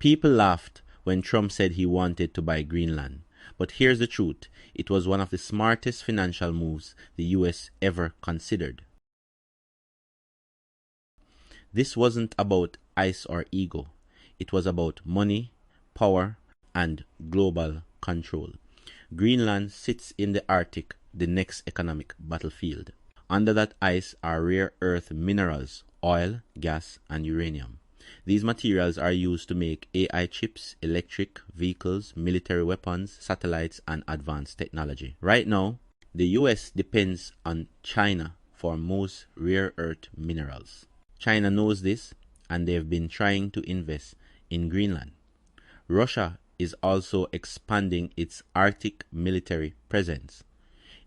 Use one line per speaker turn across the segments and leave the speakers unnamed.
People laughed when Trump said he wanted to buy Greenland. But here's the truth. It was one of the smartest financial moves the US ever considered. This wasn't about ice or ego. It was about money, power, and global control. Greenland sits in the Arctic, the next economic battlefield. Under that ice are rare earth minerals, oil, gas, and uranium. These materials are used to make AI chips, electric vehicles, military weapons, satellites, and advanced technology. Right now, the US depends on China for most rare earth minerals. China knows this, and they've been trying to invest in Greenland. Russia is also expanding its Arctic military presence.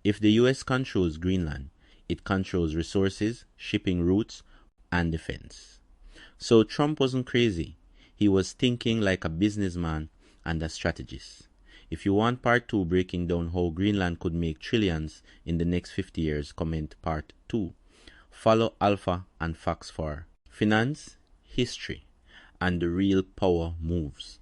If the US controls Greenland, it controls resources, shipping routes, and defense. So Trump wasn't crazy. He was thinking like a businessman and a strategist. If you want part 2 breaking down how Greenland could make trillions in the next 50 years, comment part 2. Follow Alpha and Fox for finance, history, and the real power moves.